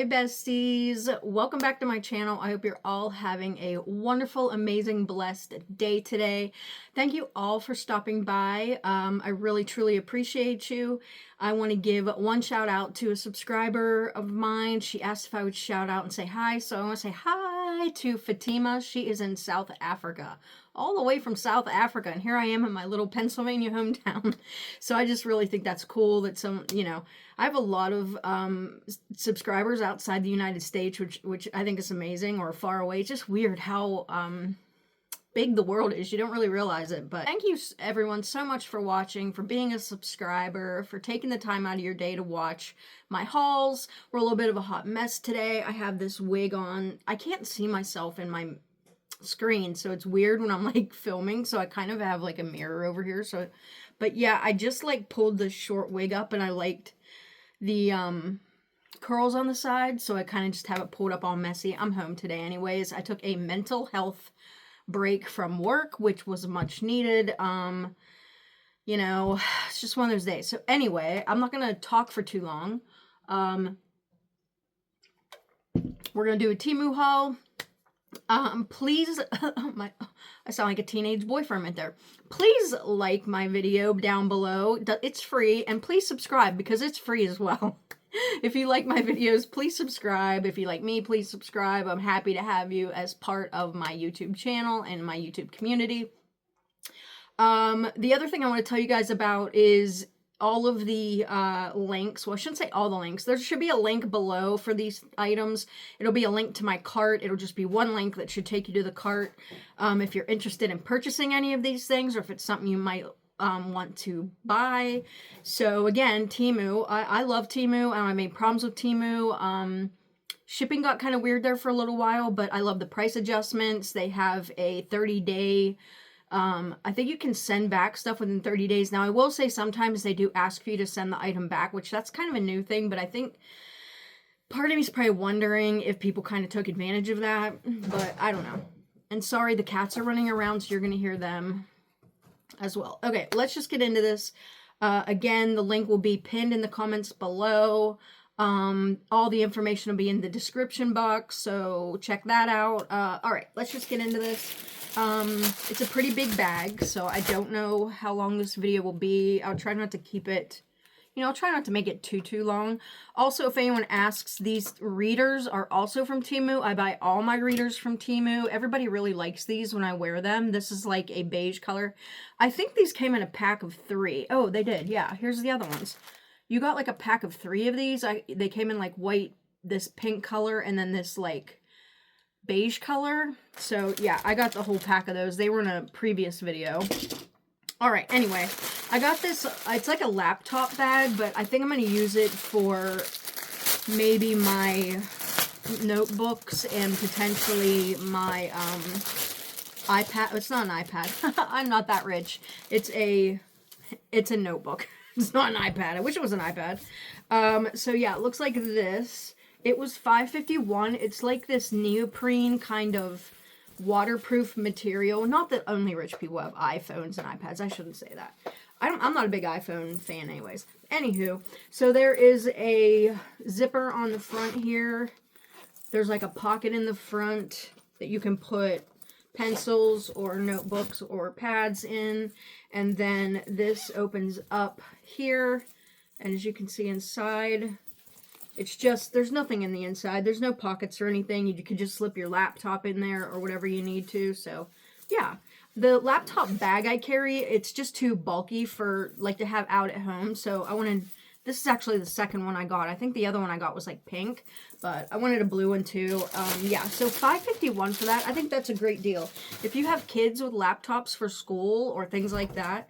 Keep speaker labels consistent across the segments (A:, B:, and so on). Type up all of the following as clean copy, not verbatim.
A: Hi besties, welcome back to my channel. I hope you're all having a wonderful, amazing, blessed day today. Thank you all for stopping by. I really truly appreciate you. I want to give one shout out to a subscriber of mine. She asked if I would shout out and say hi, so I want to say hi to Fatima. She is in South Africa, all the way from South Africa, and here I am in my little Pennsylvania hometown. So I just really think that's cool that some, I have a lot of subscribers outside the United States, which I think is amazing, or far away. It's just weird how big the world is. You don't really realize it. But thank you everyone so much for watching, for being a subscriber, for taking the time out of your day to watch my hauls. We're a little bit of a hot mess today. I have this wig on. I can't see myself in my screen, so it's weird when I'm like filming, so I kind of have like a mirror over here. So, but yeah, I just like pulled the short wig up and I liked the curls on the side, so I kind of just have it pulled up all messy. I'm home today anyways. I took a mental health break from work, which was much needed. It's just one of those days. So anyway, I'm not gonna talk for too long. We're gonna do a Temu haul. Please, I sound like a teenage boyfriend right there. Please like my video down below. It's free, and please subscribe because it's free as well. If you like my videos, please subscribe. If you like me, please subscribe. I'm happy to have you as part of my YouTube channel and my YouTube community. The other thing I want to tell you guys about is all of the links. Well, I shouldn't say all the links. There should be a link below for these items. It'll be a link to my cart. It'll just be one link that should take you to the cart. If you're interested in purchasing any of these things, or if it's something you might want to buy. So again, Temu. I love Temu, and I made problems with Temu. Shipping got kind of weird there for a little while, but I love the price adjustments. They have a 30-day I think you can send back stuff within 30 days. Now, I will say sometimes they do ask for you to send the item back, which that's kind of a new thing, but I think part of me is probably wondering if people kind of took advantage of that, but I don't know. And sorry, the cats are running around, so you're going to hear them as well. Okay, let's just get into this. Again, the link will be pinned in the comments below. All the information will be in the description box, so check that out. All right, let's just get into this. It's a pretty big bag, so I don't know how long this video will be. I'll try not to keep it, I'll try not to make it too long. Also, if anyone asks, these readers are also from Temu. I buy all my readers from Temu. Everybody really likes these when I wear them. This is like a beige color. I think these came in a pack of 3. Oh, they did. Yeah, here's the other ones. You got like a pack of 3 of these. They came in like white, this pink color, and then this like beige color. So yeah, I got the whole pack of those. They were in a previous video. All right, anyway, I got this. It's like a laptop bag, but I think I'm going to use it for maybe my notebooks and potentially my iPad. It's not an iPad. I'm not that rich. It's a notebook. It's not an iPad. I wish it was an iPad. So yeah, it looks like this. It was $5.51. It's like this neoprene kind of waterproof material. Not that only rich people have iPhones and iPads. I shouldn't say that. I'm not a big iPhone fan anyways. Anywho, so there is a zipper on the front here. There's like a pocket in the front that you can put pencils or notebooks or pads in. And then this opens up here. And as you can see inside, it's just, there's nothing in the inside. There's no pockets or anything. You could just slip your laptop in there or whatever you need to. So yeah, the laptop bag I carry, it's just too bulky for like to have out at home. So I wanted, this is actually the second one I got. I think the other one I got was like pink, but I wanted a blue one too. Yeah, so $5.51 for that. I think that's a great deal. If you have kids with laptops for school or things like that,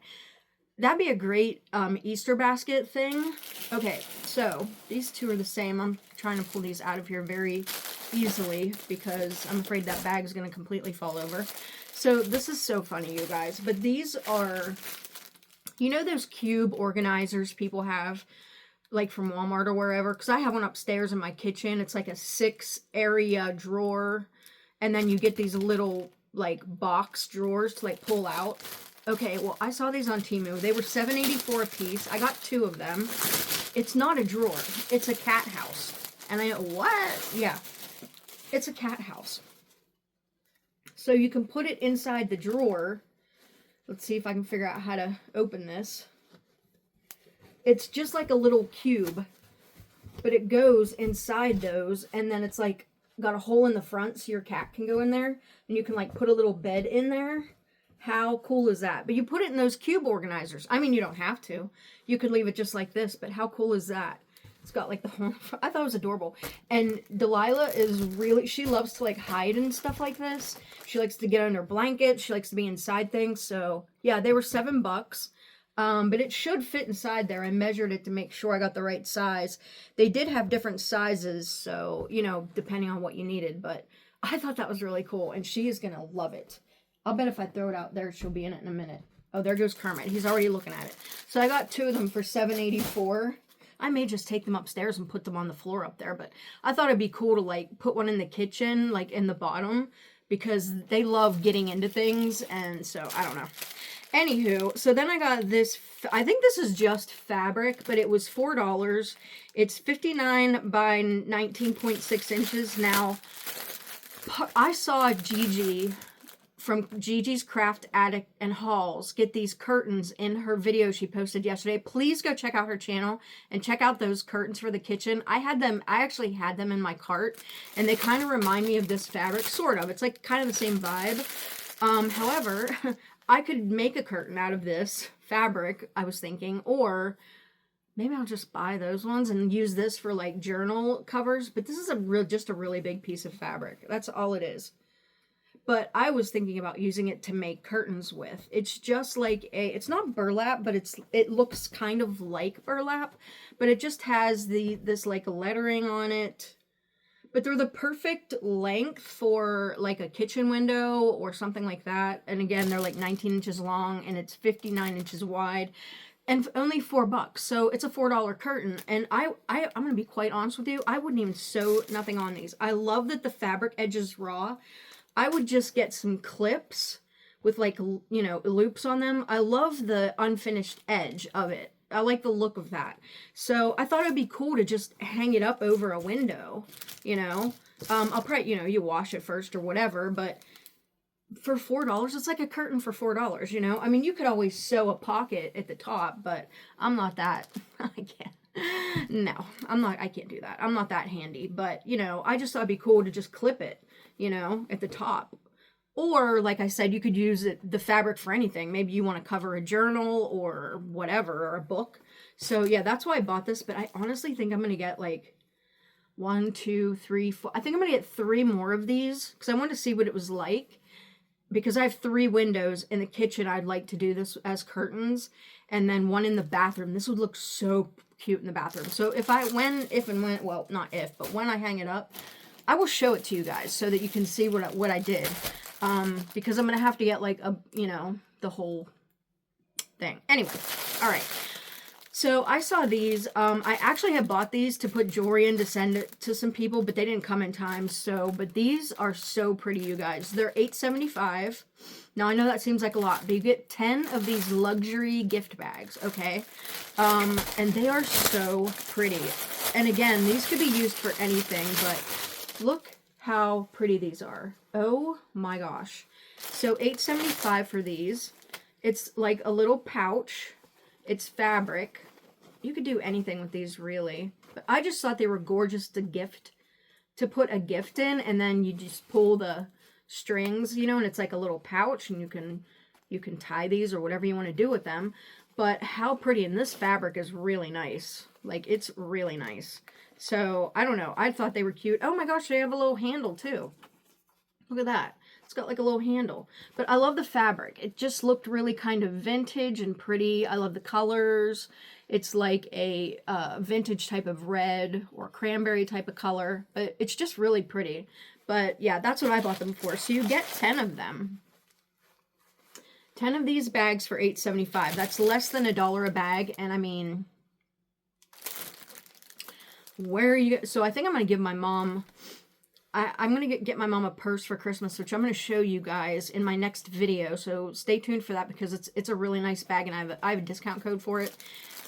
A: that'd be a great Easter basket thing. Okay, so these two are the same. I'm trying to pull these out of here very easily because I'm afraid that bag's going to completely fall over. So this is so funny, you guys. But these are, those cube organizers people have, like from Walmart or wherever? Because I have one upstairs in my kitchen. It's like a 6-area drawer. And then you get these little, like, box drawers to, like, pull out. Okay, well, I saw these on Temu. They were $7.84 a piece. I got 2 of them. It's not a drawer. It's a cat house. And I know, what? Yeah. It's a cat house. So you can put it inside the drawer. Let's see if I can figure out how to open this. It's just like a little cube, but it goes inside those, and then it's like got a hole in the front so your cat can go in there, and you can like put a little bed in there. How cool is that? But you put it in those cube organizers. I mean, you don't have to. You could leave it just like this, but how cool is that? It's got like the whole, I thought it was adorable. And Delilah is really, she loves to like hide and stuff like this. She likes to get under blankets. She likes to be inside things. So yeah, they were $7. But it should fit inside there. I measured it to make sure I got the right size. They did have different sizes, so, you know, depending on what you needed. But I thought that was really cool, and she is going to love it. I'll bet if I throw it out there, she'll be in it in a minute. Oh, there goes Kermit. He's already looking at it. So I got 2 of them for $7.84. I may just take them upstairs and put them on the floor up there, but I thought it'd be cool to, like, put one in the kitchen, like, in the bottom, because they love getting into things, and so, I don't know. Anywho, so then I got this, I think this is just fabric, but it was $4. It's 59 by 19.6 inches. Now, I saw Gigi from Gigi's Craft Attic and Hauls get these curtains in her video she posted yesterday. Please go check out her channel and check out those curtains for the kitchen. I actually had them in my cart, and they kind of remind me of this fabric, sort of. It's like kind of the same vibe. However, I could make a curtain out of this fabric, I was thinking, or maybe I'll just buy those ones and use this for like journal covers, but this is just a really big piece of fabric. That's all it is. But I was thinking about using it to make curtains with. It's just like it's not burlap, but it looks kind of like burlap, but it just has this like lettering on it. But they're the perfect length for like a kitchen window or something like that. And again, they're like 19 inches long and it's 59 inches wide and only $4. So it's a $4 curtain. And I'm going to be quite honest with you. I wouldn't even sew nothing on these. I love that the fabric edge is raw. I would just get some clips with like, you know, loops on them. I love the unfinished edge of it. I like the look of that. So I thought it'd be cool to just hang it up over a window, you know. I'll probably, you know, you wash it first or whatever, but for $4, it's like a curtain for $4, you know. I mean, you could always sew a pocket at the top, but I'm not that, I can't. No, I can't do that. I'm not that handy, but, you know, I just thought it'd be cool to just clip it, you know, at the top. Or, like I said, you could use the fabric for anything. Maybe you want to cover a journal or whatever, or a book. So, yeah, that's why I bought this. But I honestly think I'm going to get, like, 1, 2, 3, 4. I think I'm going to get 3 more of these because I wanted to see what it was like. Because I have 3 windows in the kitchen, I'd like to do this as curtains. And then 1 in the bathroom. This would look so cute in the bathroom. So, well, not if, but when I hang it up, I will show it to you guys so that you can see what I did. Because I'm going to have to get like you know, the whole thing. Anyway, all right. So I saw these. I actually had bought these to put jewelry in to send it to some people, but they didn't come in time. But these are so pretty, you guys. They're $8.75. Now I know that seems like a lot, but you get 10 of these luxury gift bags, okay? And they are so pretty. And again, these could be used for anything, but look how pretty these are. Oh my gosh. So $8.75 for these. It's like a little pouch. It's fabric. You could do anything with these, really. But I just thought they were gorgeous to put a gift in, and then you just pull the strings, you know, and it's like a little pouch, and you can tie these or whatever you want to do with them. But how pretty, and this fabric is really nice. Like, it's really nice. So, I don't know. I thought they were cute. Oh my gosh, they have a little handle too. Look at that. It's got like a little handle. But I love the fabric. It just looked really kind of vintage and pretty. I love the colors. It's like a vintage type of red or cranberry type of color. But it's just really pretty. But yeah, that's what I bought them for. So you get 10 of them. 10 of these bags for $8.75. That's less than $1 a bag. And I mean, where are you? So I think I'm going to give my mom... I'm going to get my mom a purse for Christmas, which I'm going to show you guys in my next video. So stay tuned for that because it's a really nice bag and I have a discount code for it.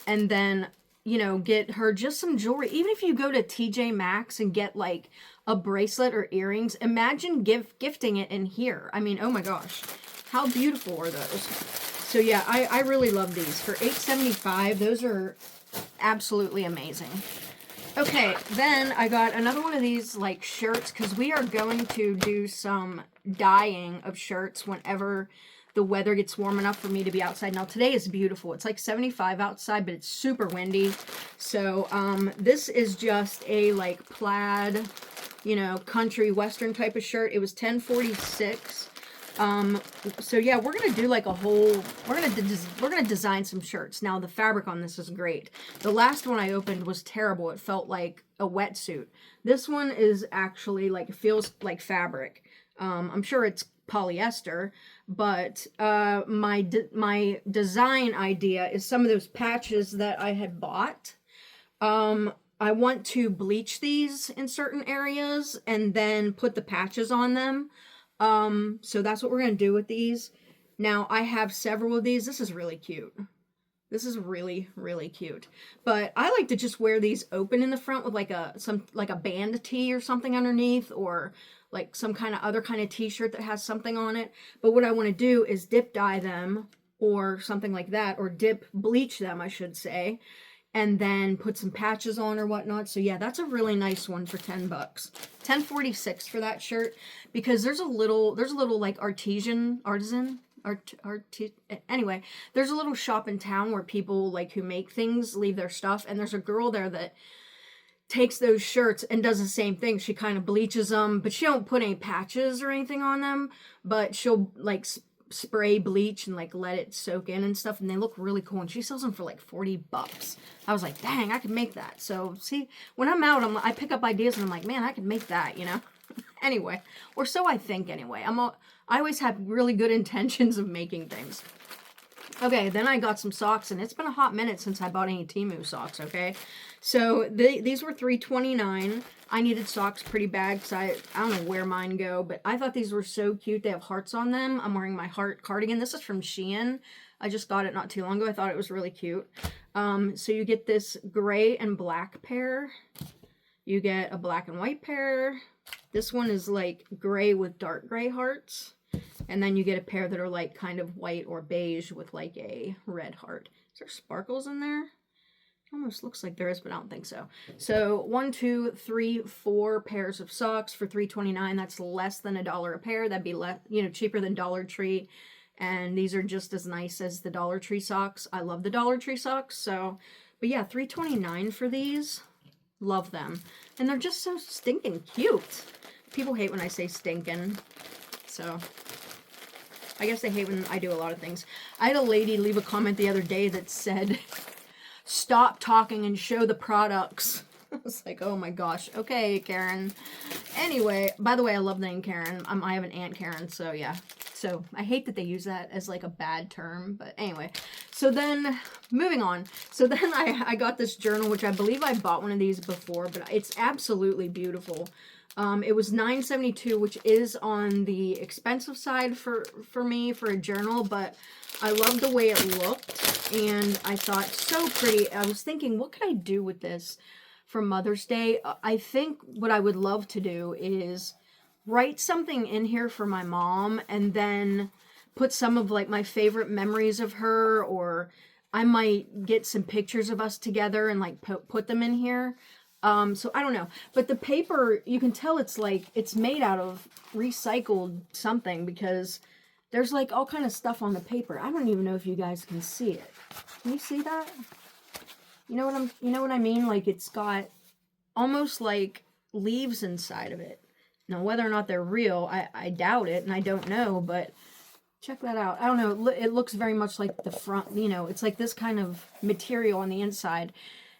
A: And then you know, get her just some jewelry. Even if you go to TJ Maxx and get like a bracelet or earrings, imagine gifting it in here. I mean, oh my gosh, how beautiful are those? So yeah, I really love these. For $8.75, those are absolutely amazing. Okay, then I got another one of these like shirts, because we are going to do some dyeing of shirts whenever the weather gets warm enough for me to be outside. Now today is beautiful. It's like 75 outside, but it's super windy. So this is just a like plaid, you know, country western type of shirt. It was $10.46. So yeah, we're gonna do like a whole, we're gonna design some shirts. Now the fabric on this is great. The last one I opened was terrible. It felt like a wetsuit. This one is actually like, it feels like fabric. I'm sure it's polyester, but my design idea is some of those patches that I had bought. I want to bleach these in certain areas and then put the patches on them. So that's what we're going to do with these. Now I have several of these. This is really cute. This is really, really cute. But I like to just wear these open in the front with like a band tee or something underneath, or like some kind of other kind of t-shirt that has something on it. But what I want to do is dip dye them or something like that, or dip bleach them, I should say, and then put some patches on or whatnot. So yeah, that's a really nice one for 10 bucks. $10.46 for that shirt, because there's a little like anyway, there's a little shop in town where people like who make things leave their stuff, and there's a girl there that takes those shirts and does the same thing. She kind of bleaches them, but she don't put any patches or anything on them, but she'll like spray bleach and like let it soak in and stuff, and they look really cool, and she sells them for like 40 bucks. I was like, dang, I could make that. So see, when I'm out, I pick up ideas and I'm like, man, I could make that, you know. Anyway, or so I think anyway. I always have really good intentions of making things. Okay, then I got some socks, and it's been a hot minute since I bought any Temu socks, okay? So these were $3.29. I needed socks pretty bad because I don't know where mine go, but I thought these were so cute. They have hearts on them. I'm wearing my heart cardigan. This is from Shein. I just got it not too long ago. I thought it was really cute. So you get this gray and black pair. You get a black and white pair. This one is like gray with dark gray hearts. And then you get a pair that are like kind of white or beige with like a red heart. Is there sparkles in there? It almost looks like there is, but I don't think so. So 1, 2, 3, 4 pairs of socks for $3.29. That's less than $1 a pair. That'd be less, you know, cheaper than Dollar Tree. And these are just as nice as the Dollar Tree socks. I love the Dollar Tree socks. So, but yeah, $3.29 for these. Love them. And they're just so stinking cute. People hate when I say stinking. So I guess they hate when I do a lot of things. I had a lady leave a comment the other day that said, stop talking and show the products. I was like, oh my gosh. Okay, Karen. Anyway, by the way, I love the name Karen. I have an Aunt Karen, so yeah. So I hate that they use that as like a bad term, but anyway. So then, moving on. So then I got this journal, which I believe I bought one of these before, but it's absolutely beautiful. It was $9.72, which is on the expensive side for me for a journal, but I loved the way it looked, and I thought, so pretty. I was thinking, what could I do with this for Mother's Day? I think what I would love to do is write something in here for my mom, and then put some of like my favorite memories of her, or I might get some pictures of us together and like put them in here. So I don't know, but the paper, you can tell it's like, it's made out of recycled something, because there's like all kind of stuff on the paper. I don't even know if you guys can see it. Can you see that? You know what I mean? Like it's got almost like leaves inside of it. Now, whether or not they're real, I doubt it, and I don't know, but check that out. I don't know. It looks very much like the front, you know, it's like this kind of material on the inside.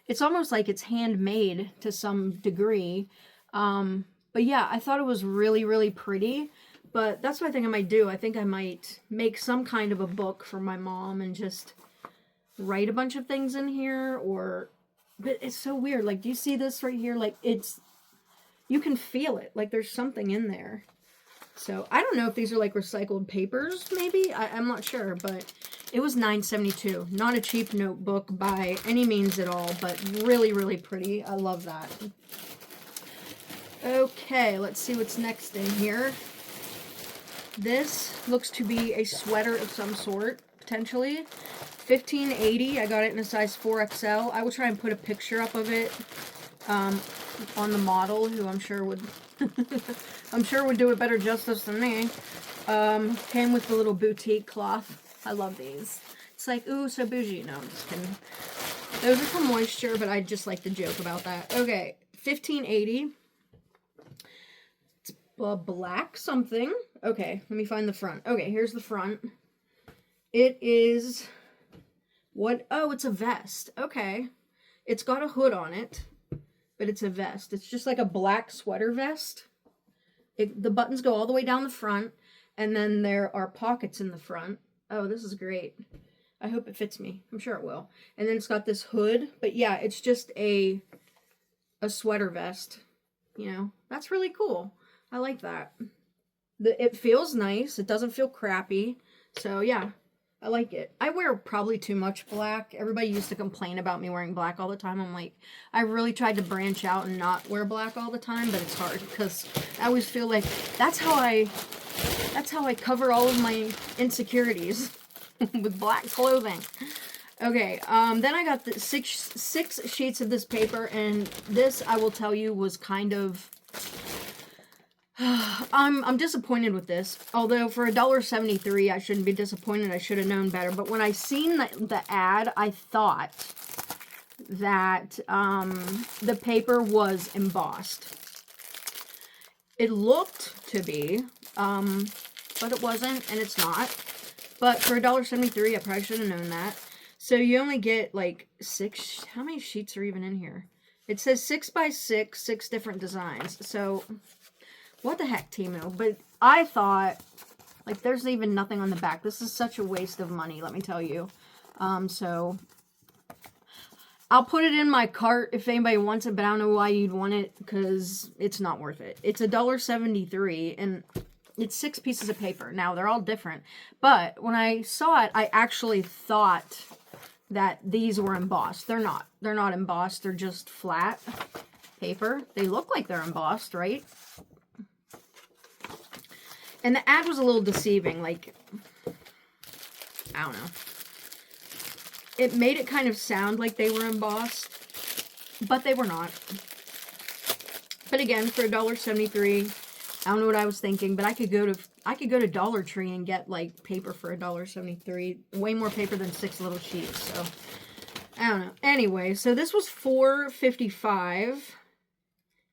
A: It's almost like it's handmade to some degree. But yeah, I thought it was really, really pretty. But that's what I think I might do. I think I might make some kind of a book for my mom and just write a bunch of things in here. But it's so weird. Like, do you see this right here? Like, you can feel it. Like, there's something in there. So I don't know if these are like recycled papers, maybe. I'm not sure, but it was $9.72. Not a cheap notebook by any means at all, but really, really pretty. I love that. Okay, let's see what's next in here. This looks to be a sweater of some sort, potentially. $15.80. I got it in a size 4XL. I will try and put a picture up of it on the model, who I'm sure would would do it better justice than me. Came with the little boutique cloth. I love these. It's like, ooh, so bougie. No, I'm just kidding. Those are for moisture, but I just like to joke about that. Okay, $15.80. It's a black something. Okay, let me find the front. Okay, here's the front. It is what? Oh, it's a vest. Okay. It's got a hood on it, but it's a vest. It's just like a black sweater vest. The buttons go all the way down the front, and then there are pockets in the front. Oh, this is great. I hope it fits me. I'm sure it will. And then it's got this hood, but yeah, it's just a sweater vest. You know, that's really cool. I like that. It feels nice. It doesn't feel crappy. So yeah, I like it. I wear probably too much black. Everybody used to complain about me wearing black all the time. I'm like, I really tried to branch out and not wear black all the time, but it's hard because I always feel like that's how I cover all of my insecurities with black clothing. Okay, then I got the six sheets of this paper, and this, I will tell you, was kind of I'm disappointed with this. Although for $1.73, I shouldn't be disappointed. I should have known better. But when I seen the ad, I thought that the paper was embossed. It looked to be, but it wasn't, and it's not. But for $1.73, I probably should have known that. So you only get like 6. How many sheets are even in here? It says 6 by 6, 6 different designs. So what the heck, Temu? But I thought, like, there's even nothing on the back. This is such a waste of money, let me tell you. So I'll put it in my cart if anybody wants it, but I don't know why you'd want it because it's not worth it. It's $1.73, and it's 6 pieces of paper. Now, they're all different. But when I saw it, I actually thought that these were embossed. They're not. They're not embossed. They're just flat paper. They look like they're embossed, right? And the ad was a little deceiving, like, I don't know. It made it kind of sound like they were embossed, but they were not. But again, for $1.73, I don't know what I was thinking, but I could go to Dollar Tree and get like paper for $1.73. Way more paper than 6 little sheets, so I don't know. Anyway, so this was $4.55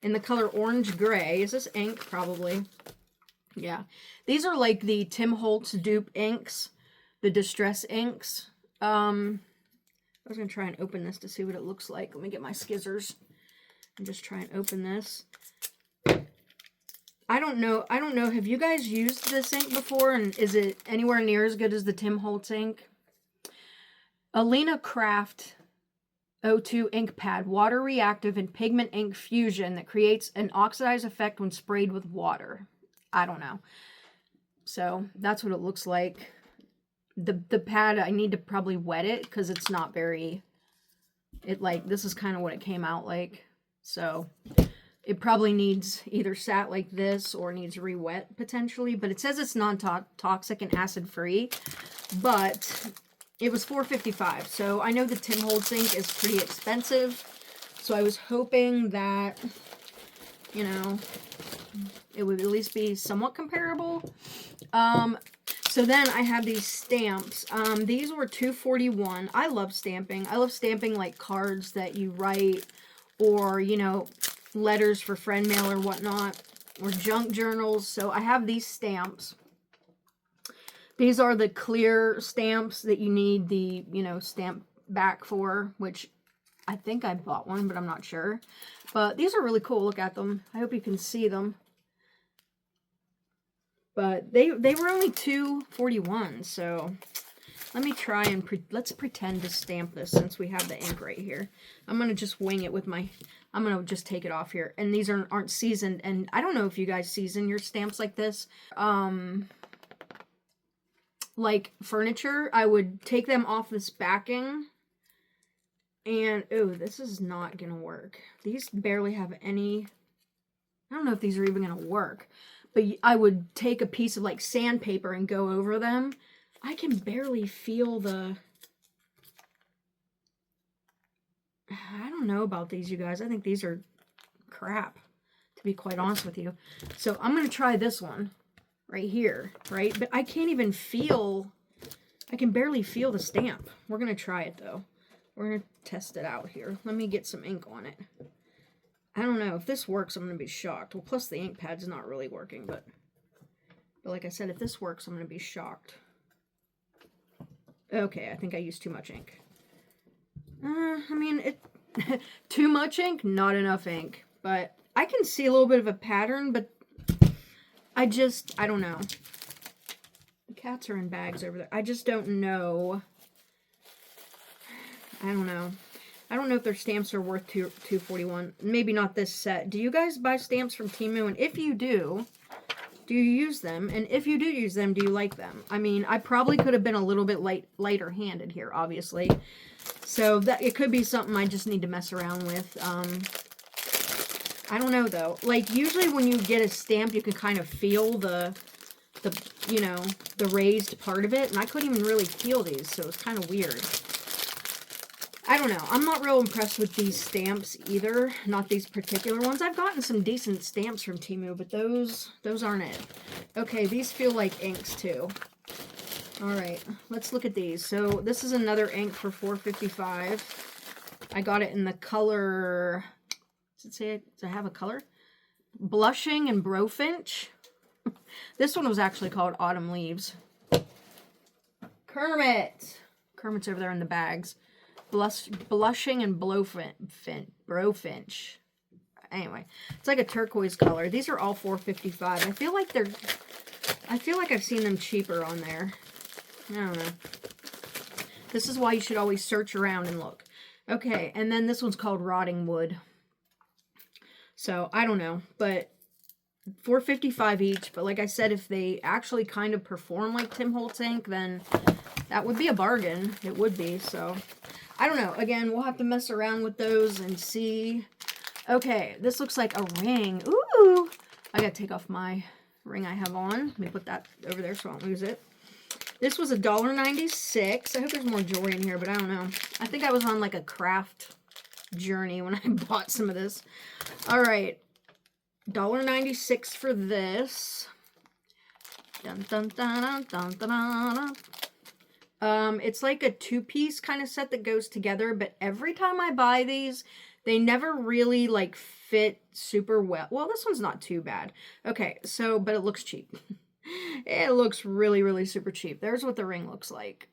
A: in the color orange gray. Is this ink? Probably. Yeah, these are like the Tim Holtz dupe inks, the distress inks. I was gonna try and open this to see what it looks like. Let me get my skizzers and just try and open this. I don't know. Have you guys used this ink before? And is it anywhere near as good as the Tim Holtz ink? Alina Craft 02 ink pad, water reactive and pigment ink fusion that creates an oxidized effect when sprayed with water. I don't know. So that's what it looks like. The pad, I need to probably wet it because it's not very, this is kind of what it came out like. So it probably needs either sat like this or needs re-wet potentially. But it says it's non-toxic and acid-free. But it was $4.55. So I know the Tim Holtz ink is pretty expensive. So I was hoping that, you know, it would at least be somewhat comparable. So then I have these stamps. These were $2.41. I love stamping. I love stamping like cards that you write, or, you know, letters for friend mail or whatnot, or junk journals. So I have these stamps. These are the clear stamps that you need the, you know, stamp back for, which I think I bought one, but I'm not sure. But these are really cool. Look at them. I hope you can see them. But they were only $2.41, so Let me try and let's pretend to stamp this since we have the ink right here. I'm going to just wing it with my, I'm going to just take it off here. And these aren't seasoned. And I don't know if you guys season your stamps like this. Like furniture, I would take them off this backing. And, oh, this is not going to work. These barely have any, I don't know if these are even going to work. But I would take a piece of like sandpaper and go over them. I can barely feel the, I don't know about these, you guys. I think these are crap, to be quite honest with you. So I'm going to try this one right here, right? But I can't even feel, I can barely feel the stamp. We're going to try it though. We're going to test it out here. Let me get some ink on it. I don't know. If this works, I'm going to be shocked. Well, plus the ink pad's not really working, but like I said, if this works, I'm going to be shocked. Okay, I think I used too much ink. I mean, too much ink, not enough ink. But I can see a little bit of a pattern, but I don't know. The cats are in bags over there. I just don't know. I don't know. I don't know if their stamps are worth $2.41. Maybe not this set. Do you guys buy stamps from Temu? And if you do you use them? And if you do use them, do you like them? I mean, I probably could have been a little bit lighter handed here, obviously. So that it could be something I just need to mess around with. I don't know though. Like usually when you get a stamp, you can kind of feel the you know, the raised part of it, and I couldn't even really feel these, so it's kind of weird. I don't know. I'm not real impressed with these stamps either. Not these particular ones. I've gotten some decent stamps from Temu, but those aren't it. Okay, these feel like inks too. All right, let's look at these. So this is another ink for $4.55. I got it in the color, does it say, does it have a color? Blushing and Brofinch. This one was actually called Autumn Leaves. Kermit. Kermit's over there in the bags. Blushing and Brofinch. Anyway, it's like a turquoise color. These are all $4.55. I feel like I've seen them cheaper on there. I don't know. This is why you should always search around and look. Okay, and then this one's called Rotting Wood. So, I don't know, but $4.55 each. But like I said, if they actually kind of perform like Tim Holtz ink, then that would be a bargain. It would be, so I don't know. Again, we'll have to mess around with those and see. Okay, this looks like a ring. Ooh! I gotta take off my ring I have on. Let me put that over there so I don't lose it. This was $1.96. I hope there's more jewelry in here, but I don't know. I think I was on like a craft journey when I bought some of this. Alright. $1.96 for this. Dun, dun, dun, dun, dun, dun, dun. It's like a two-piece kind of set that goes together, but every time I buy these, they never really like fit super well. Well, this one's not too bad. Okay, so, but it looks cheap. It looks really, really super cheap. There's what the ring looks like.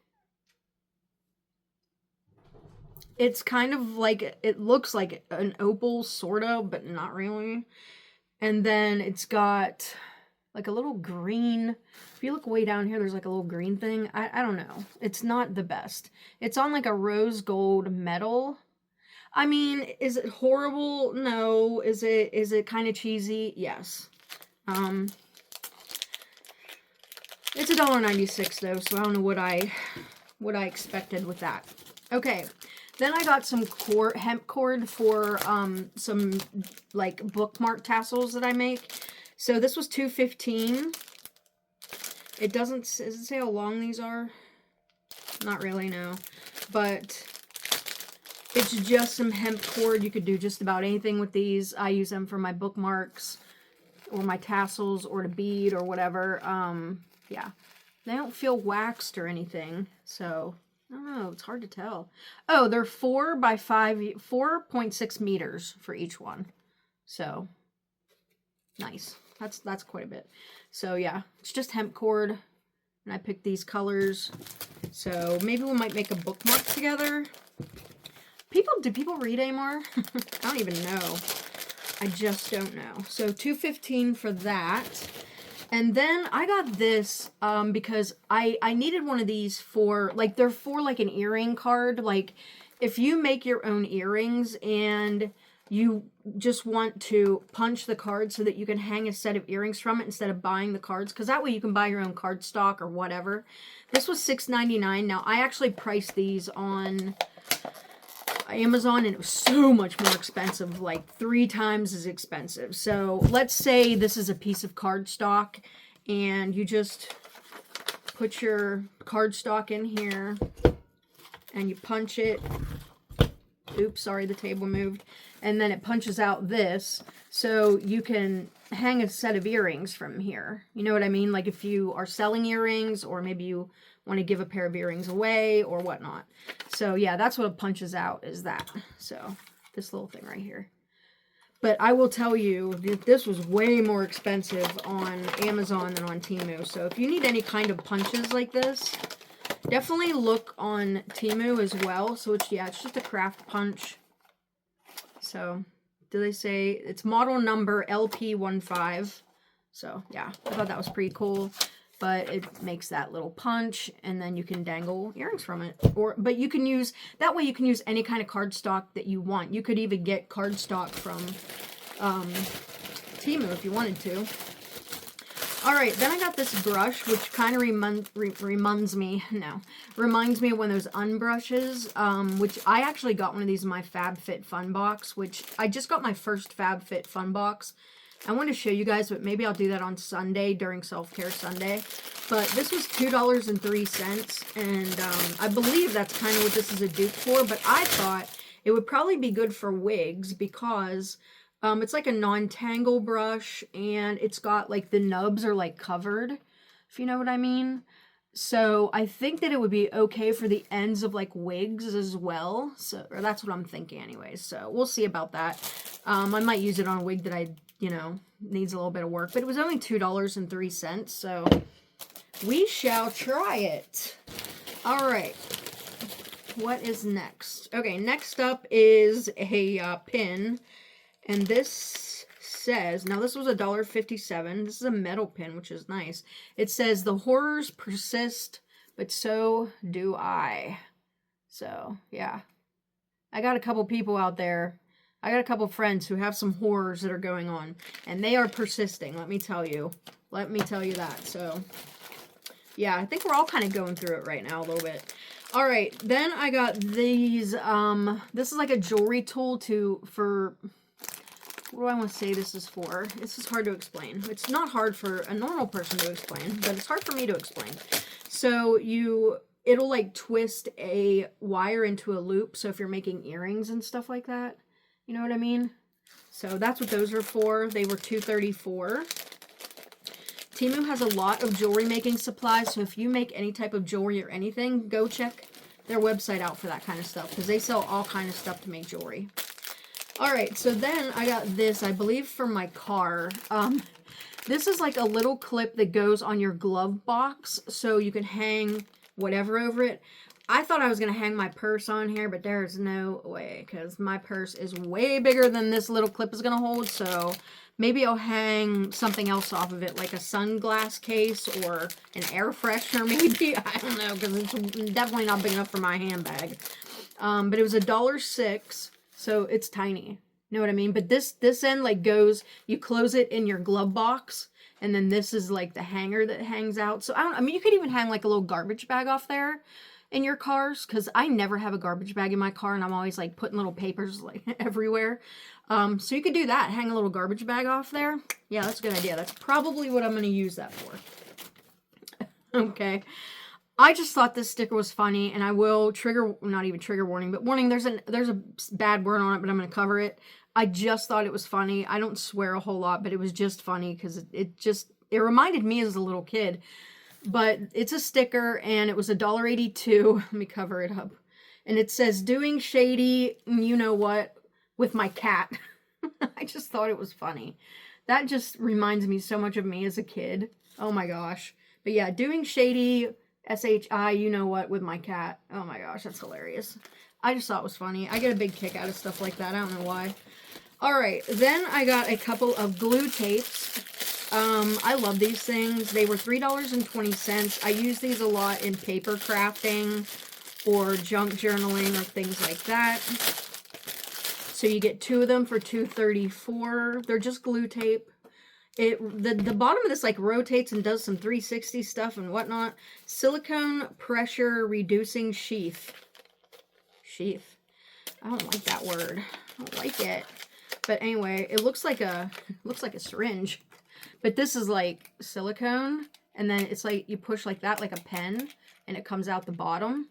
A: It's kind of like, it looks like an opal, sort of, but not really. And then it's got like a little green, if you look way down here, there's like a little green thing. I don't know. It's not the best. It's on like a rose gold metal. I mean, is it horrible? No. Is it kind of cheesy? Yes. It's $1.96 though, so I don't know what I expected with that. Okay. Then I got some hemp cord for some like bookmark tassels that I make. So this was $2.15. It doesn't, does it say how long these are? Not really, no. But it's just some hemp cord. You could do just about anything with these. I use them for my bookmarks or my tassels or to bead or whatever. Yeah. They don't feel waxed or anything, so I don't know. It's hard to tell. Oh, they're 4 by 5, 4.6 meters for each one. So nice. That's quite a bit. So yeah, it's just hemp cord, and I picked these colors. So maybe we might make a bookmark together. Do people read anymore? I don't even know. I just don't know. So $2.15 for that. And then I got this because I needed one of these for, like, they're for, like, an earring card. Like, if you make your own earrings and you just want to punch the card so that you can hang a set of earrings from it instead of buying the cards, because that way you can buy your own card stock or whatever. This was $6.99. Now, I actually priced these on Amazon, and it was so much more expensive, like 3 times as expensive. So let's say this is a piece of cardstock, and you just put your cardstock in here, and you punch it. Oops, sorry, the table moved. And then it punches out this, so you can hang a set of earrings from here. You know what I mean? Like if you are selling earrings, or maybe you want to give a pair of earrings away or whatnot. So yeah, that's what it punches out, is that. So this little thing right here. But I will tell you that this was way more expensive on Amazon than on Temu. So if you need any kind of punches like this, definitely look on Temu as well. So it's, yeah, it's just a craft punch. So do they say it's model number LP15? So yeah, I thought that was pretty cool. But it makes that little punch, and then you can dangle earrings from it. But you can use, that way you can use any kind of cardstock that you want. You could even get cardstock from Temu if you wanted to. Alright, then I got this brush, which kind of reminds me of one of those unbrushes, which I actually got one of these in my FabFitFun box, which I just got my first FabFitFun box. I want to show you guys, but maybe I'll do that on Sunday during Self-Care Sunday. But this was $2.03, and I believe that's kind of what this is a dupe for, but I thought it would probably be good for wigs because it's like a non-tangle brush, and it's got, like, the nubs are, like, covered, if you know what I mean. So I think that it would be okay for the ends of, like, wigs as well. So, or that's what I'm thinking anyways. So we'll see about that. I might use it on a wig that I, you know, needs a little bit of work. But it was only $2.03, so we shall try it. All right. What is next? Okay, next up is a pin. And this says, now this was $1.57. This is a metal pin, which is nice. It says, the horrors persist, but so do I. So, yeah. I got a couple people out there. I got a couple friends who have some horrors that are going on. And they are persisting, let me tell you. Let me tell you that. So, yeah, I think we're all kind of going through it right now a little bit. Alright, then I got these, this is like a jewelry tool for... What do I want to say this is for? This is hard to explain. It's not hard for a normal person to explain, but it's hard for me to explain. So it'll like twist a wire into a loop. So if you're making earrings and stuff like that, you know what I mean? So that's what those are for. They were $2.34. Temu has a lot of jewelry making supplies. So if you make any type of jewelry or anything, go check their website out for that kind of stuff, because they sell all kind of stuff to make jewelry. Alright, so then I got this, I believe, for my car. This is like a little clip that goes on your glove box, so you can hang whatever over it. I thought I was going to hang my purse on here, but there's no way, because my purse is way bigger than this little clip is going to hold, so maybe I'll hang something else off of it, like a sunglass case or an air freshener, maybe. I don't know, because it's definitely not big enough for my handbag. But it was $1.06. So it's tiny, you know what I mean? But this end like goes, you close it in your glove box, and then this is like the hanger that hangs out. So I mean, you could even hang like a little garbage bag off there in your cars, because I never have a garbage bag in my car, and I'm always like putting little papers like everywhere. So you could do that, hang a little garbage bag off there. Yeah, that's a good idea. That's probably what I'm going to use that for. Okay. I just thought this sticker was funny, and I will not even trigger warning, but warning, there's a bad word on it, but I'm going to cover it. I just thought it was funny. I don't swear a whole lot, but it was just funny because it reminded me as a little kid. But it's a sticker, and it was $1.82. Let me cover it up. And it says, doing shady, you know what, with my cat. I just thought it was funny. That just reminds me so much of me as a kid. Oh my gosh. But yeah, doing shady... S-H-I, you know what, with my cat. Oh my gosh, that's hilarious. I just thought it was funny. I get a big kick out of stuff like that. I don't know why. Alright, then I got a couple of glue tapes. I love these things. They were $3.20. I use these a lot in paper crafting or junk journaling or things like that. So you get 2 of them for $2.34. They're just glue tape. The bottom of this like rotates and does some 360 stuff and whatnot. Silicone pressure reducing sheath. Sheath. I don't like that word. I don't like it. But anyway, it looks like a syringe. But this is like silicone, and then it's like you push like that, like a pen, and it comes out the bottom.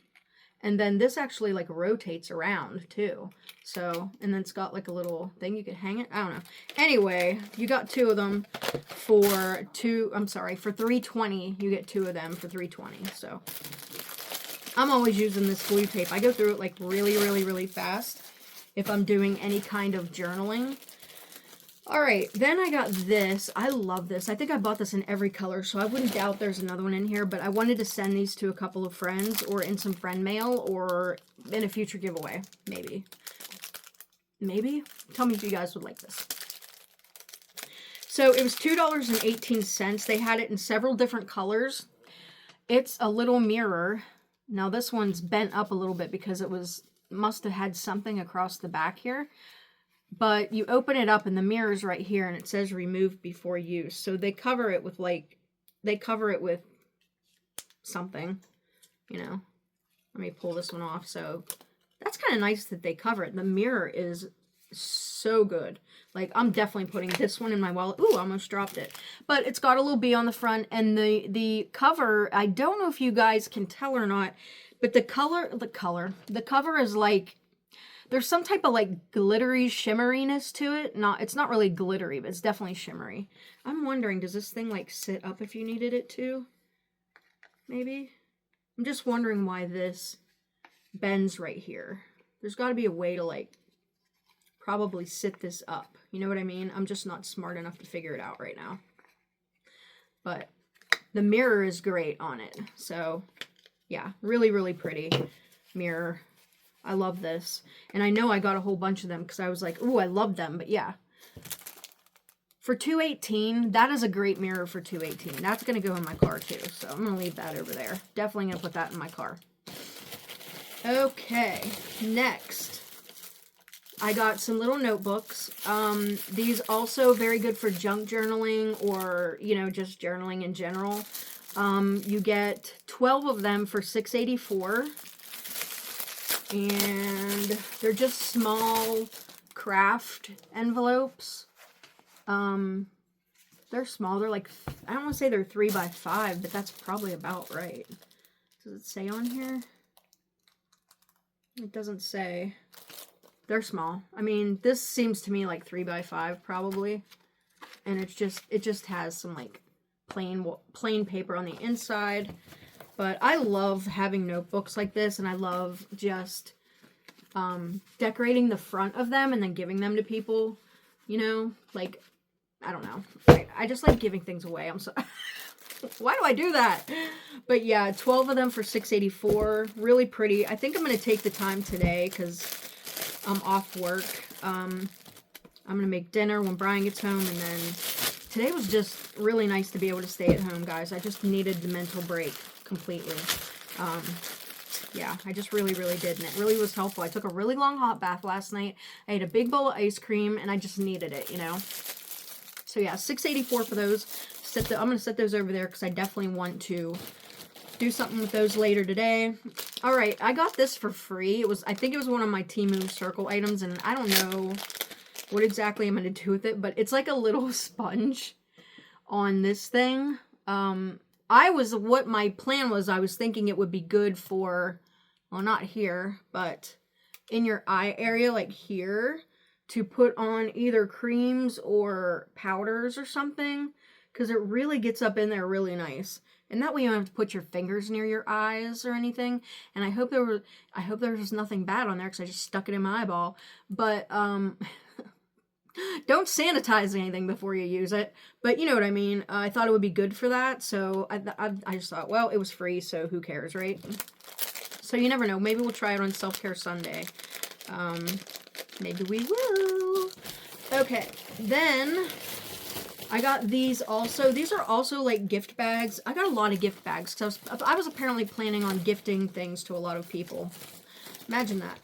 A: And then this actually like rotates around too. So, and then it's got like a little thing you can hang it. I don't know. Anyway, you got 2 of them for $3.20. You get 2 of them for $3.20. So I'm always using this glue tape. I go through it like really, really, really fast if I'm doing any kind of journaling. All right, then I got this. I love this. I think I bought this in every color, so I wouldn't doubt there's another one in here, but I wanted to send these to a couple of friends or in some friend mail or in a future giveaway, maybe. Maybe? Tell me if you guys would like this. So it was $2.18. They had it in several different colors. It's a little mirror. Now this one's bent up a little bit because it must have had something across the back here. But you open it up and the mirror's right here and it says removed before use. So they cover it with something, you know. Let me pull this one off. So that's kind of nice that they cover it. The mirror is so good. Like, I'm definitely putting this one in my wallet. Ooh, I almost dropped it. But it's got a little bee on the front, and the cover, I don't know if you guys can tell or not, but the cover is like, there's some type of like glittery shimmeriness to it. It's not really glittery, but it's definitely shimmery. I'm wondering, does this thing like sit up if you needed it to? Maybe? I'm just wondering why this bends right here. There's got to be a way to like probably sit this up. You know what I mean? I'm just not smart enough to figure it out right now. But the mirror is great on it. So yeah, really, really pretty mirror. I love this. And I know I got a whole bunch of them because I was like, ooh, I love them. But yeah. For $2.18, that is a great mirror for $2.18. That's going to go in my car too. So I'm going to leave that over there. Definitely going to put that in my car. Okay. Next, I got some little notebooks. These also very good for junk journaling or, you know, just journaling in general. You get 12 of them for $6.84. And they're just small craft envelopes. They're small. They're like, I don't want to say they're 3 by 5, but that's probably about right. Does it say on here? It doesn't say. They're small. I mean, this seems to me like 3 by 5 probably. And it just has some like plain paper on the inside. But I love having notebooks like this, and I love just decorating the front of them and then giving them to people, you know, like, I don't know. I just like giving things away. I'm so why do I do that? But yeah, 12 of them for $6.84. Really pretty. I think I'm going to take the time today because I'm off work. I'm going to make dinner when Brian gets home, and then today was just really nice to be able to stay at home, guys. I just needed the mental break completely. Yeah, I just really, really did, and it really was helpful. I took a really long hot bath last night. I ate a big bowl of ice cream, and I just needed it, you know? So yeah, $6.84 for those. I'm going to set those over there because I definitely want to do something with those later today. All right, I got this for free. I think it was one of my Temu circle items, and I don't know what exactly I'm going to do with it, but it's like a little sponge on this thing. What my plan was, I was thinking it would be good for, well, not here, but in your eye area, like here, to put on either creams or powders or something, because it really gets up in there really nice. And that way you don't have to put your fingers near your eyes or anything. And I hope there was nothing bad on there because I just stuck it in my eyeball. But, don't sanitize anything before you use it, but you know what I mean. I thought it would be good for that, so I just thought, well, it was free, so who cares, right? So you never know. Maybe we'll try it on Self-Care Sunday. Maybe we will. Okay, then I got these also. These are also like gift bags. I got a lot of gift bags because I was apparently planning on gifting things to a lot of people. Imagine that.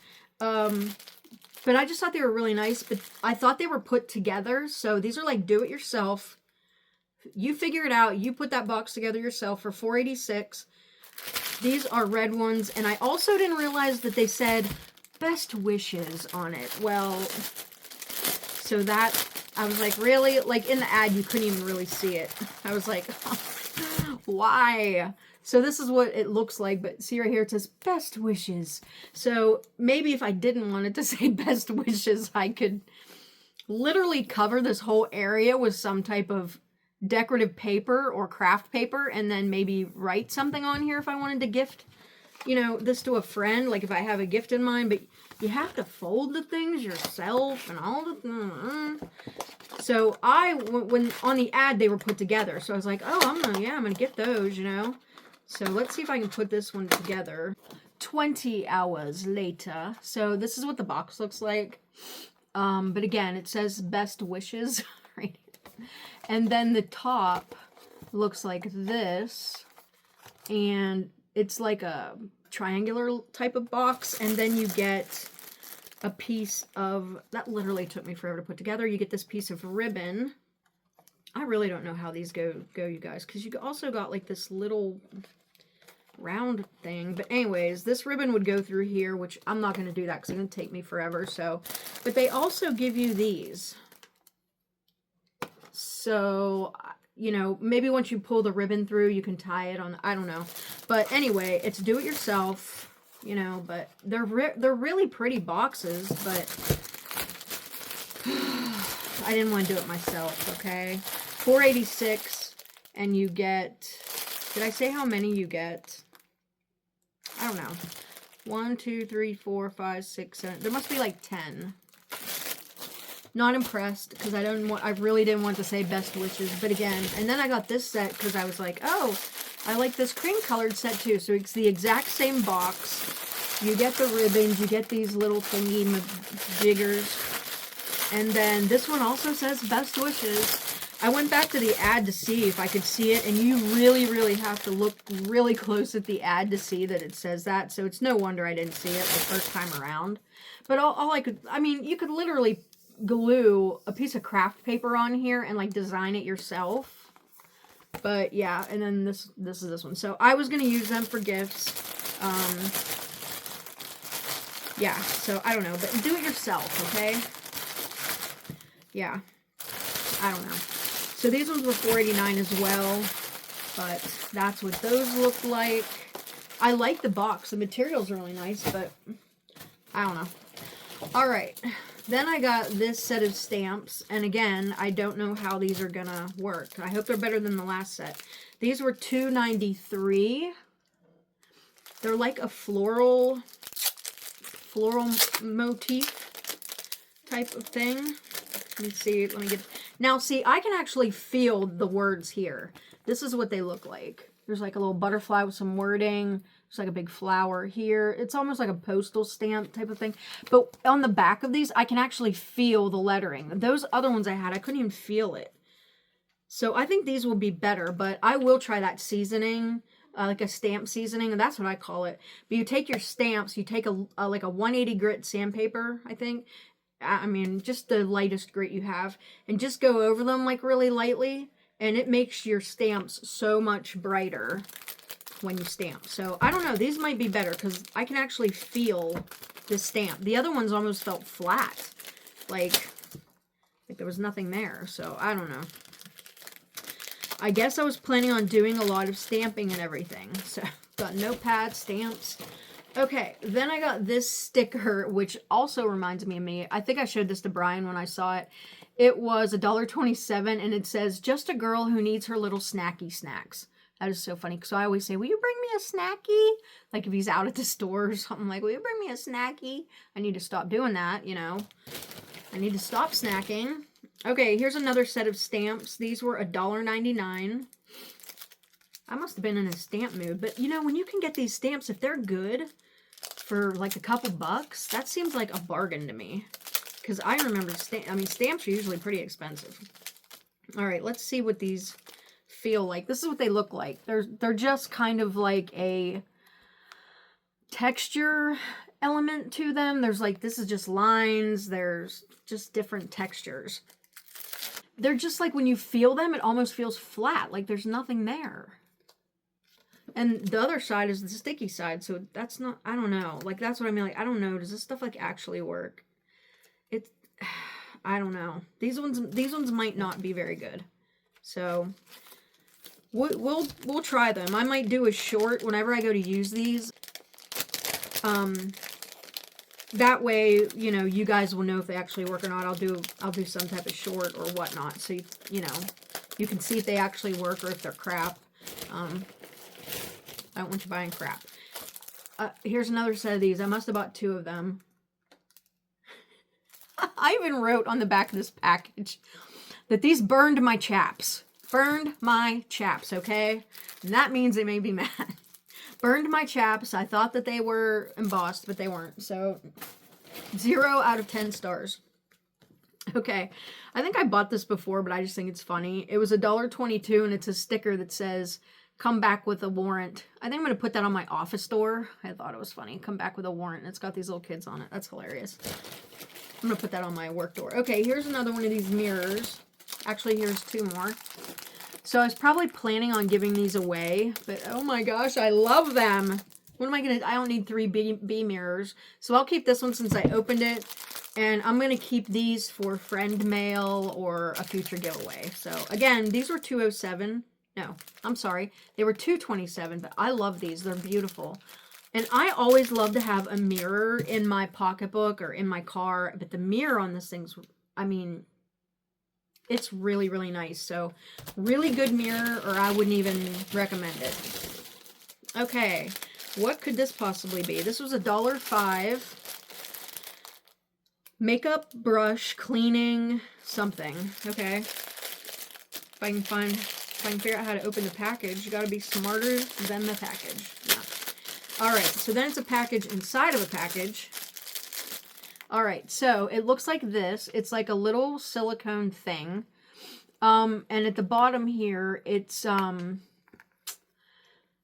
A: But I just thought they were really nice, but I thought they were put together. So these are like do-it-yourself. You figure it out. You put that box together yourself for $4.86. These are red ones, and I also didn't realize that they said best wishes on it. Well, so that, I was like, really? Like, in the ad, you couldn't even really see it. I was like, why? So this is what it looks like, but see right here, it says best wishes. So maybe if I didn't want it to say best wishes, I could literally cover this whole area with some type of decorative paper or craft paper, and then maybe write something on here if I wanted to gift, you know, this to a friend, like if I have a gift in mind. But you have to fold the things yourself and all the so when on the ad they were put together, so I was like, oh, I'm gonna get those, you know. So let's see if I can put this one together. 20 hours later. So this is what the box looks like. But again, it says best wishes right here. And then the top looks like this, and it's like a triangular type of box, and then you get a piece of, that literally took me forever to put together. You get this piece of ribbon. I really don't know how these go you guys, because you also got like this little round thing. But anyways, this ribbon would go through here, which I'm not going to do that because it's going to take me forever. So, but they also give you these. So, you know, maybe once you pull the ribbon through, you can tie it on, I don't know. But anyway, it's do-it-yourself, you know, but they're really pretty boxes, but I didn't want to do it myself, okay? $4.86, and you get, did I say how many you get? I don't know. 1, 2, 3, 4, 5, 6, 7. There must be like 10. Not impressed, because I really didn't want to say best wishes, but again, and then I got this set because I was like, oh, I like this cream colored set too. So it's the exact same box. You get the ribbons, you get these little thingy jiggers, and then this one also says best wishes. I went back to the ad to see if I could see it, and you really, really have to look really close at the ad to see that it says that. So it's no wonder I didn't see it the first time around. But I mean, you could literally glue a piece of craft paper on here and like design it yourself. But yeah, and then this is this one. So I was gonna use them for gifts. Yeah, so I don't know, but do it yourself, okay? Yeah, I don't know. So these ones were $4.89 as well, but that's what those look like. I like the box. The material's really nice, but I don't know. All right. Then I got this set of stamps, and again, I don't know how these are gonna work. I hope they're better than the last set. These were $2.93. They're like a floral motif type of thing. Let me see, let me get, now see, I can actually feel the words here. This is what they look like. There's like a little butterfly with some wording. There's like a big flower here. It's almost like a postal stamp type of thing. But on the back of these, I can actually feel the lettering. Those other ones I had, I couldn't even feel it. So I think these will be better, but I will try that seasoning, like a stamp seasoning, and that's what I call it. But you take your stamps, you take like a 180 grit sandpaper, I think. I mean, just the lightest grit you have, and just go over them like really lightly, and it makes your stamps so much brighter when you stamp. So I don't know, these might be better because I can actually feel the stamp. The other ones almost felt flat, like there was nothing there. So I don't know. I guess I was planning on doing a lot of stamping and everything. So got notepad, stamps. Okay, then I got this sticker, which also reminds me of me. I think I showed this to Brian when I saw it. It was $1.27, and it says, just a girl who needs her little snacky snacks. That is so funny, because I always say, will you bring me a snacky? Like if he's out at the store or something, like, will you bring me a snacky? I need to stop doing that, you know. I need to stop snacking. Okay, here's another set of stamps. These were $1.99. I must have been in a stamp mood, but you know, when you can get these stamps, if they're good for like a couple bucks, that seems like a bargain to me. Because I remember, stamps are usually pretty expensive. All right, let's see what these feel like. This is what they look like. They're just kind of like a texture element to them. There's like, this is just lines. There's just different textures. They're just like, when you feel them, it almost feels flat. Like there's nothing there. And the other side is the sticky side. So that's not, I don't know. Like, that's what I mean. Like, I don't know. Does this stuff like actually work? It's, I don't know. These ones might not be very good. So we'll try them. I might do a short whenever I go to use these. That way, you know, you guys will know if they actually work or not. I'll do some type of short or whatnot. So, you know, you can see if they actually work or if they're crap. I don't want you buying crap. Here's another set of these. I must have bought 2 of them. I even wrote on the back of this package that these burned my chaps. Burned my chaps, okay? And that means they made me mad. Burned my chaps. I thought that they were embossed, but they weren't. So 0 out of 10 stars. Okay. I think I bought this before, but I just think it's funny. It was $1.22 and it's a sticker that says, come back with a warrant. I think I'm going to put that on my office door. I thought it was funny. Come back with a warrant. And it's got these little kids on it. That's hilarious. I'm going to put that on my work door. Okay, here's another one of these mirrors. Actually, here's 2 more. So I was probably planning on giving these away, but oh my gosh, I love them. What am I going to, I don't need 3 B mirrors. So I'll keep this one since I opened it. And I'm going to keep these for friend mail or a future giveaway. So again, these were $207. No, I'm sorry. They were $227, but I love these. They're beautiful. And I always love to have a mirror in my pocketbook or in my car. But the mirror on this thing's, I mean, it's really, really nice. So really good mirror, or I wouldn't even recommend it. Okay, what could this possibly be? This was $1.05. Makeup brush cleaning something. Okay. If I can figure out how to open the package, you gotta be smarter than the package. Yeah. All right, so then it's a package inside of a package. All right, so it looks like this. It's like a little silicone thing. And at the bottom here, it's, what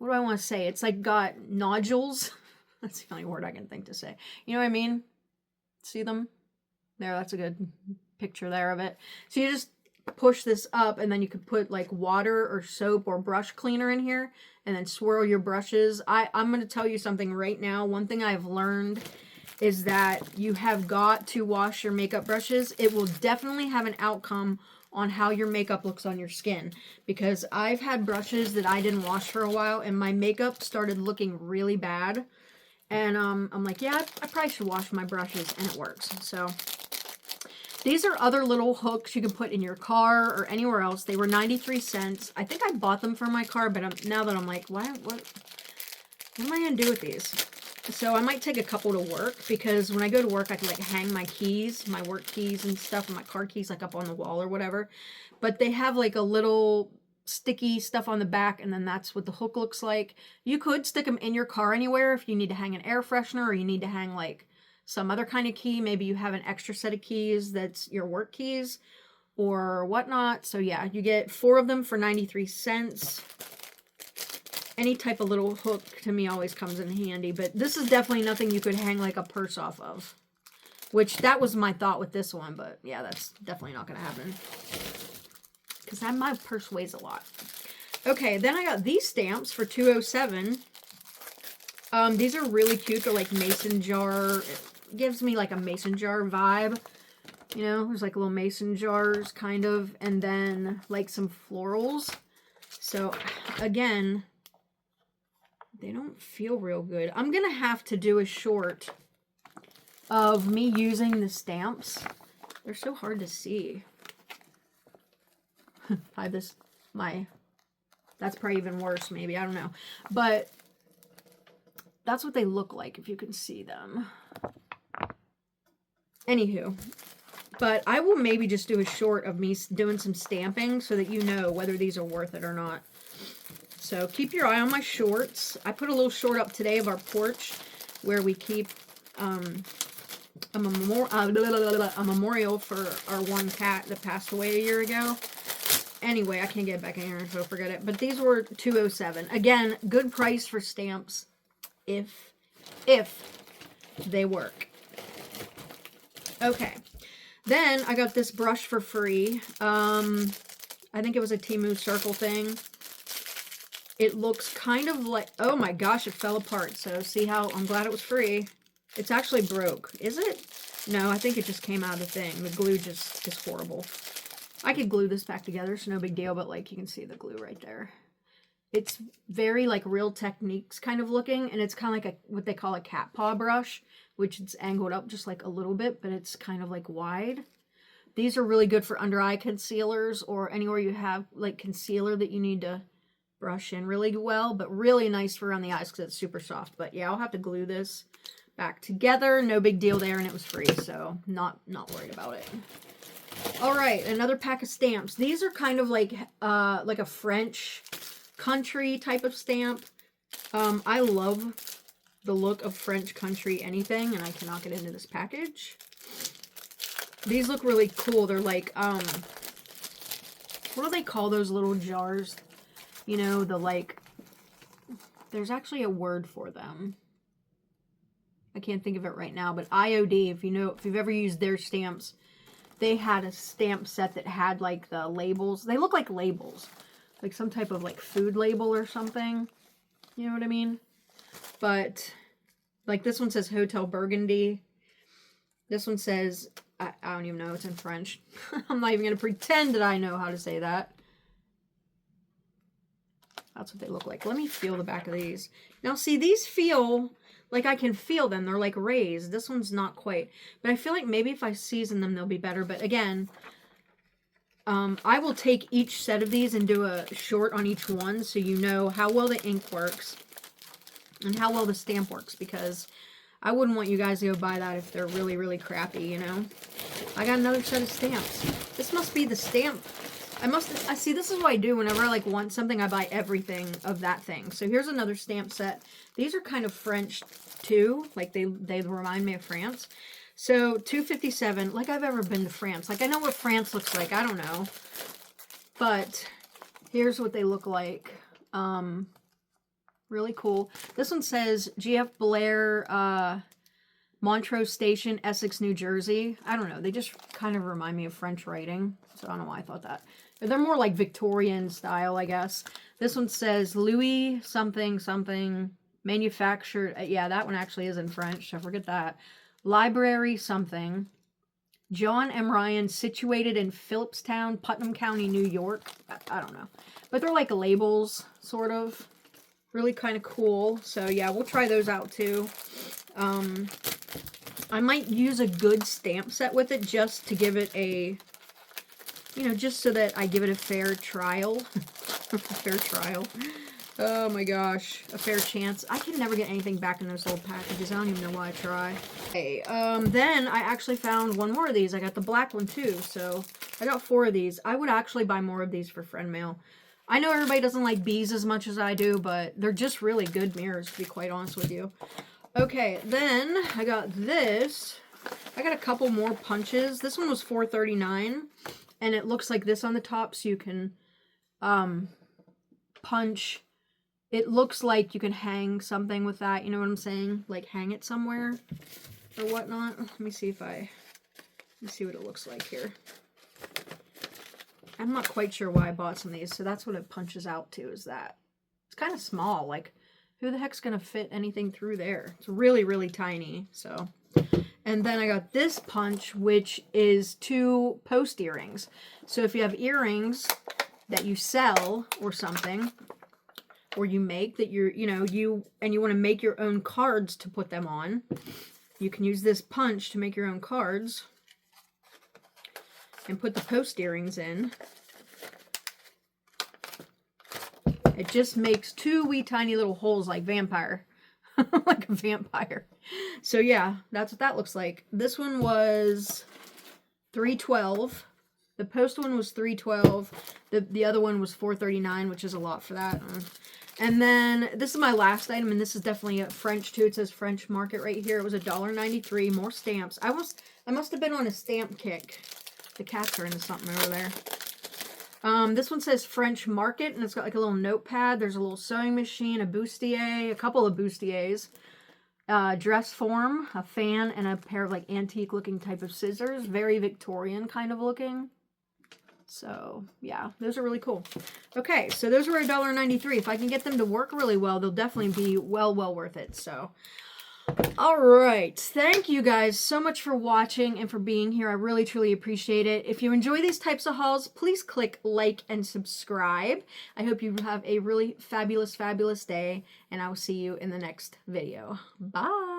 A: do I want to say? It's like got nodules. That's the only word I can think to say. You know what I mean? See them? There, that's a good picture there of it. So you just push this up and then you could put like water or soap or brush cleaner in here and then swirl your brushes. I'm going to tell you something right now. One thing I've learned is that you have got to wash your makeup brushes. It will definitely have an outcome on how your makeup looks on your skin, because I've had brushes that I didn't wash for a while and my makeup started looking really bad. And I'm like, yeah, I probably should wash my brushes, and it works. So these are other little hooks you can put in your car or anywhere else. They were 93 cents. I think I bought them for my car, but now that I'm like, what am I going to do with these? So I might take a couple to work, because when I go to work, I can like hang my keys, my work keys and stuff, and my car keys like up on the wall or whatever. But they have like a little sticky stuff on the back, and then that's what the hook looks like. You could stick them in your car anywhere if you need to hang an air freshener, or you need to hang like some other kind of key. Maybe you have an extra set of keys that's your work keys or whatnot. So yeah, you get 4 of them for 93 cents. Any type of little hook to me always comes in handy, but this is definitely nothing you could hang like a purse off of, which that was my thought with this one. But yeah, that's definitely not going to happen, because my purse weighs a lot. Okay, then I got these stamps for $207. These are really cute. They're like mason jar. It gives me like a mason jar vibe. You know, there's like little mason jars kind of, and then like some florals. So again, they don't feel real good. I'm going to have to do a short of me using the stamps. They're so hard to see. That's probably even worse, maybe. I don't know. But that's what they look like, if you can see them. Anywho. But I will maybe just do a short of me doing some stamping so that you know whether these are worth it or not. So keep your eye on my shorts. I put a little short up today of our porch where we keep a memorial for our one cat that passed away a year ago. Anyway, I can't get it back in here, so forget it. But these were $2.07. Again, good price for stamps if they work. Okay. Then I got this brush for free. I think it was a Temu circle thing. It looks kind of like, oh my gosh, it fell apart. So see how, I'm glad it was free. It's actually broke. Is it? No, I think it just came out of the thing. The glue just is horrible. I could glue this back together, so no big deal, but like you can see the glue right there. It's very like Real Techniques kind of looking, and it's kind of like what they call a cat paw brush, which it's angled up just like a little bit, but it's kind of like wide. These are really good for under eye concealers or anywhere you have like concealer that you need to brush in really well, but really nice for around the eyes because it's super soft. But yeah, I'll have to glue this back together. No big deal there, and it was free, so not worried about it. All right, another pack of stamps. These are kind of like a French country type of stamp. I love the look of French country anything, and I cannot get into this package. These look really cool. They're like, what do they call those little jars? You know, the like, there's actually a word for them. I can't think of it right now, but IOD, if you've ever used their stamps, they had a stamp set that had like the labels. They look like labels, like some type of like food label or something. You know what I mean? But like this one says Hotel Burgundy. This one says, I don't even know, it's in French. I'm not even going to pretend that I know how to say that. That's what they look like. Let me feel the back of these. Now see, these feel like I can feel them. They're like raised. This one's not quite. But I feel like maybe if I season them, they'll be better. But again, I will take each set of these and do a short on each one so you know how well the ink works and how well the stamp works, because I wouldn't want you guys to go buy that if they're really, really crappy, you know. I got another set of stamps. This must be the stamp. I see, this is what I do whenever I like want something, I buy everything of that thing. So here's another stamp set. These are kind of French too. Like they remind me of France. So $2.57, like I've ever been to France. Like I know what France looks like. I don't know. But here's what they look like. Really cool. This one says GF Blair, Montrose Station, Essex, New Jersey. I don't know. They just kind of remind me of French writing. So I don't know why I thought that. They're more like Victorian style, I guess. This one says Louis something something manufactured. Yeah, that one actually is in French. So forget that. Library something. John M. Ryan, situated in Phillipstown, Putnam County, New York. I don't know. But they're like labels, sort of. Really kind of cool. So yeah, we'll try those out too. I might use a good stamp set with it just to give it a, you know, just so that I give it a fair trial. A fair trial. Oh my gosh. A fair chance. I can never get anything back in those old packages. I don't even know why I try. Okay, then I actually found one more of these. I got the black one too. So I got 4 of these. I would actually buy more of these for friend mail. I know everybody doesn't like bees as much as I do, but they're just really good mirrors, to be quite honest with you. Okay, then I got this. I got a couple more punches. This one was $4.39, and it looks like this on the top, so you can punch. It looks like you can hang something with that, you know what I'm saying? Like hang it somewhere or whatnot. Let me see what it looks like here. I'm not quite sure why I bought some of these, so that's what it punches out to, is that. It's kind of small, like, who the heck's going to fit anything through there? It's really, really tiny, so. And then I got this punch, which is 2 post earrings. So if you have earrings that you sell or something, or you make that you want to make your own cards to put them on, you can use this punch to make your own cards. And put the post earrings in. It just makes 2 wee tiny little holes like vampire. Like a vampire. So yeah, that's what that looks like. This one was $3.12. The post one was $3.12. The other one was $4.39, which is a lot for that. And then this is my last item, and this is definitely a French too. It says French Market right here. It was $1.93. More stamps. I must have been on a stamp kick. The cats are into something over there. This one says French Market, and it's got like a little notepad. There's a little sewing machine, a bustier, a couple of bustiers, dress form, a fan, and a pair of like antique looking type of scissors. Very Victorian kind of looking. So yeah, those are really cool. Okay, so those were $1.93. If I can get them to work really well, they'll definitely be well worth it. So all right, thank you guys so much for watching and for being here. I really truly appreciate it. If you enjoy these types of hauls, please click like and subscribe. I hope you have a really fabulous day, and I will see you in the next video. Bye.